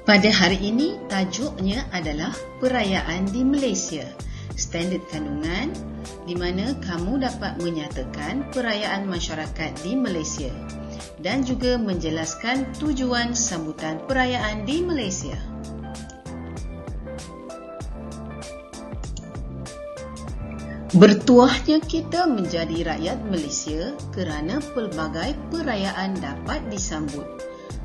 Pada hari ini, tajuknya adalah Perayaan di Malaysia, Standard Kandungan, di mana kamu dapat menyatakan perayaan masyarakat di Malaysia dan juga menjelaskan tujuan sambutan perayaan di Malaysia. Bertuahnya kita menjadi rakyat Malaysia kerana pelbagai perayaan dapat disambut.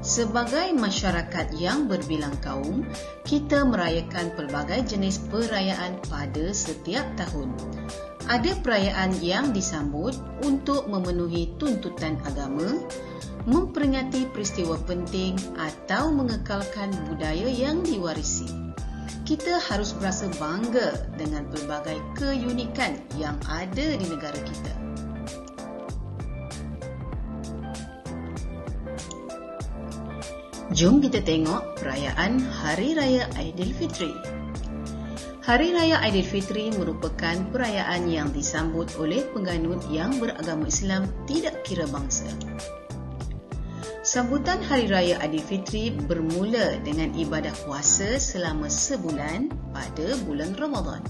Sebagai masyarakat yang berbilang kaum, kita merayakan pelbagai jenis perayaan pada setiap tahun. Ada perayaan yang disambut untuk memenuhi tuntutan agama, memperingati peristiwa penting atau mengekalkan budaya yang diwarisi. Kita harus berasa bangga dengan pelbagai keunikan yang ada di negara kita. Jom kita tengok perayaan Hari Raya Aidilfitri. Hari Raya Aidilfitri merupakan perayaan yang disambut oleh pengganut yang beragama Islam tidak kira bangsa. Sambutan Hari Raya Aidilfitri bermula dengan ibadah puasa selama sebulan pada bulan Ramadan.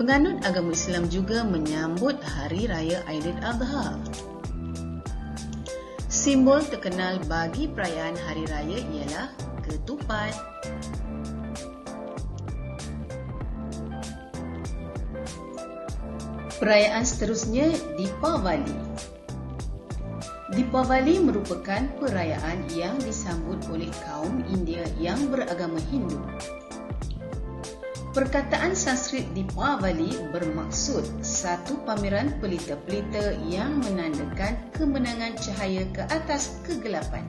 Penganut agama Islam juga menyambut Hari Raya Aidiladha. Simbol terkenal bagi perayaan Hari Raya ialah ketupat. Perayaan seterusnya Deepavali. Deepavali merupakan perayaan yang disambut oleh kaum India yang beragama Hindu. Perkataan Sanskrit Deepavali bermaksud satu pameran pelita-pelita yang menandakan kemenangan cahaya ke atas kegelapan.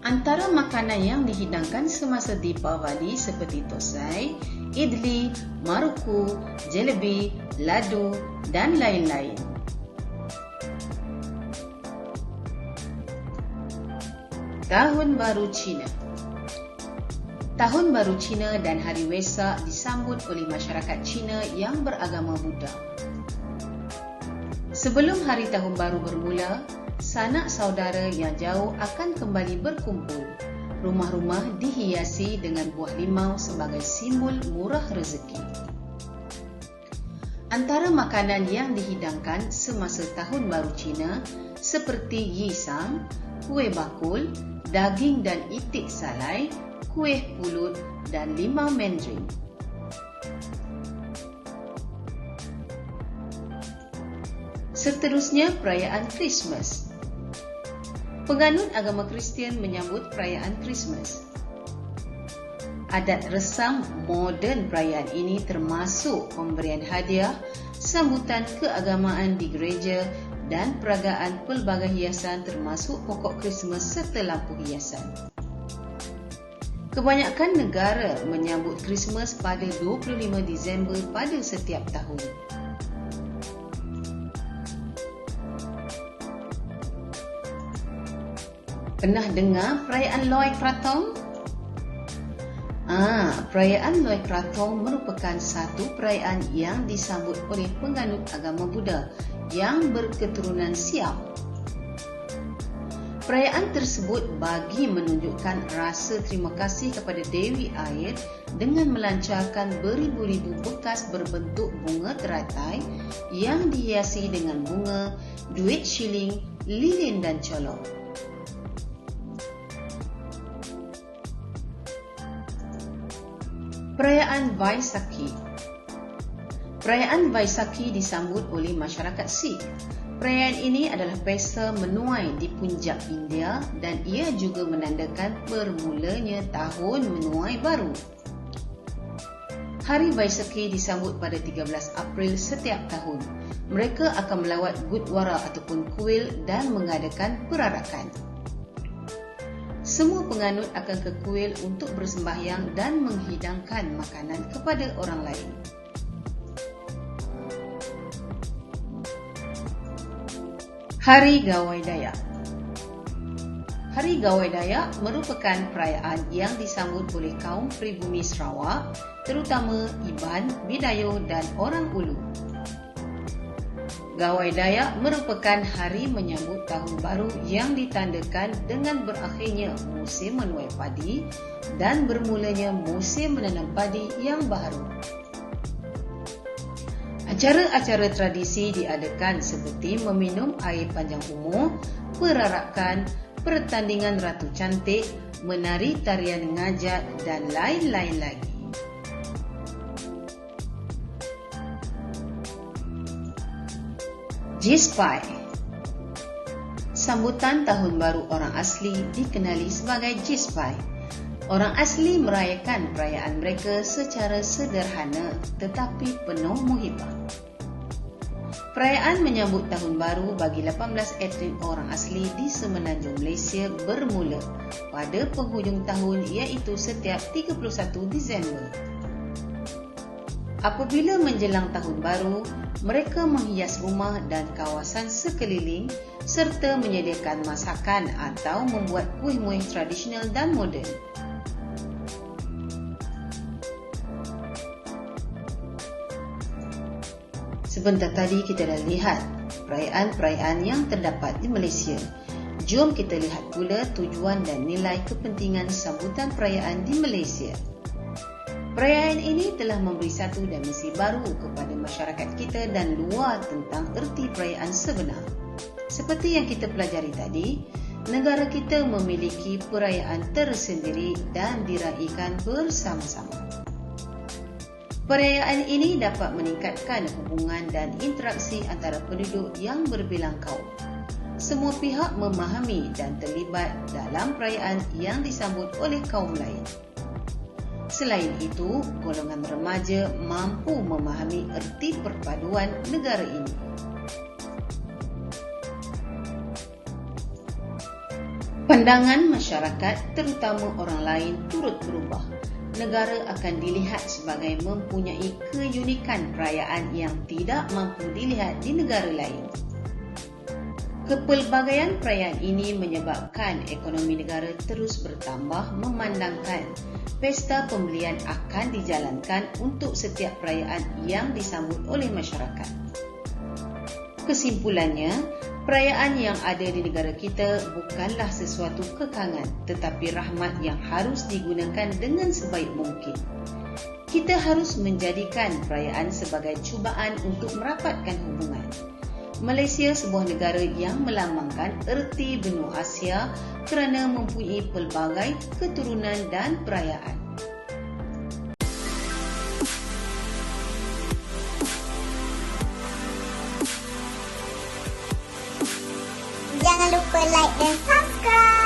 Antara makanan yang dihidangkan semasa Deepavali seperti tosai, idli, maruku, jalebi, ladu dan lain-lain. Tahun Baru Cina. Tahun Baru Cina dan Hari Wesak disambut oleh masyarakat Cina yang beragama Buddha. Sebelum Hari Tahun Baru bermula, sanak saudara yang jauh akan kembali berkumpul. Rumah-rumah dihiasi dengan buah limau sebagai simbol murah rezeki. Antara makanan yang dihidangkan semasa Tahun Baru Cina seperti yisang, kuih bakul, daging dan itik salai, kuih pulut dan limau mandarin. Seterusnya perayaan Christmas. Penganut agama Kristian menyambut perayaan Christmas. Adat resam moden perayaan ini termasuk pemberian hadiah, sambutan keagamaan di gereja dan peragaan pelbagai hiasan termasuk pokok Christmas serta lampu hiasan. Kebanyakan negara menyambut Christmas pada 25 Disember pada setiap tahun. Pernah dengar perayaan Loy Krathong? Perayaan Loy Krathong merupakan satu perayaan yang disambut oleh penganut agama Buddha yang berketurunan Siam. Perayaan tersebut bagi menunjukkan rasa terima kasih kepada Dewi Air dengan melancarkan beribu-ribu bekas berbentuk bunga teratai yang dihiasi dengan bunga, duit shilling, lilin dan colok. Perayaan Vaisakhi. Perayaan Vaisakhi disambut oleh masyarakat Sikh. Perayaan ini adalah pesta menuai di Punjab, India dan ia juga menandakan bermulanya tahun menuai baru. Hari Vaisakhi disambut pada 13 April setiap tahun. Mereka akan melawat Gurdwara ataupun kuil dan mengadakan perarakan. Semua penganut akan ke kuil untuk bersembahyang dan menghidangkan makanan kepada orang lain. Hari Gawai Dayak. Hari Gawai Dayak merupakan perayaan yang disambut oleh kaum pribumi Sarawak, terutama Iban, Bidayuh dan orang Ulu. Gawai Dayak merupakan hari menyambut tahun baru yang ditandakan dengan berakhirnya musim menuai padi dan bermulanya musim menanam padi yang baru. Acara-acara tradisi diadakan seperti meminum air panjang umur, perarakan, pertandingan ratu cantik, menari tarian ngajat dan lain-lain lagi. Jispai. Sambutan Tahun Baru orang asli dikenali sebagai Jispai. Orang asli merayakan perayaan mereka secara sederhana tetapi penuh muhibah. Perayaan menyambut Tahun Baru bagi 18 etnik orang asli di semenanjung Malaysia bermula pada penghujung tahun iaitu setiap 31 Disember. Apabila menjelang Tahun Baru, mereka menghias rumah dan kawasan sekeliling serta menyediakan masakan atau membuat kuih-muih tradisional dan moden. Sebentar tadi kita dah lihat perayaan-perayaan yang terdapat di Malaysia. Jom kita lihat pula tujuan dan nilai kepentingan sambutan perayaan di Malaysia. Perayaan ini telah memberi satu dimensi baru kepada masyarakat kita dan luar tentang erti perayaan sebenar. Seperti yang kita pelajari tadi, negara kita memiliki perayaan tersendiri dan diraikan bersama-sama. Perayaan ini dapat meningkatkan hubungan dan interaksi antara penduduk yang berbilang kaum. Semua pihak memahami dan terlibat dalam perayaan yang disambut oleh kaum lain. Selain itu, golongan remaja mampu memahami erti perpaduan negara ini. Pandangan masyarakat, terutama orang lain, turut berubah. Negara akan dilihat sebagai mempunyai keunikan perayaan yang tidak mampu dilihat di negara lain. Kepelbagaian perayaan ini menyebabkan ekonomi negara terus bertambah memandangkan pesta pembelian akan dijalankan untuk setiap perayaan yang disambut oleh masyarakat. Kesimpulannya, perayaan yang ada di negara kita bukanlah sesuatu kekangan tetapi rahmat yang harus digunakan dengan sebaik mungkin. Kita harus menjadikan perayaan sebagai cubaan untuk merapatkan hubungan. Malaysia sebuah negara yang melambangkan erti benua Asia kerana mempunyai pelbagai keturunan dan perayaan. Jangan lupa like dan subscribe.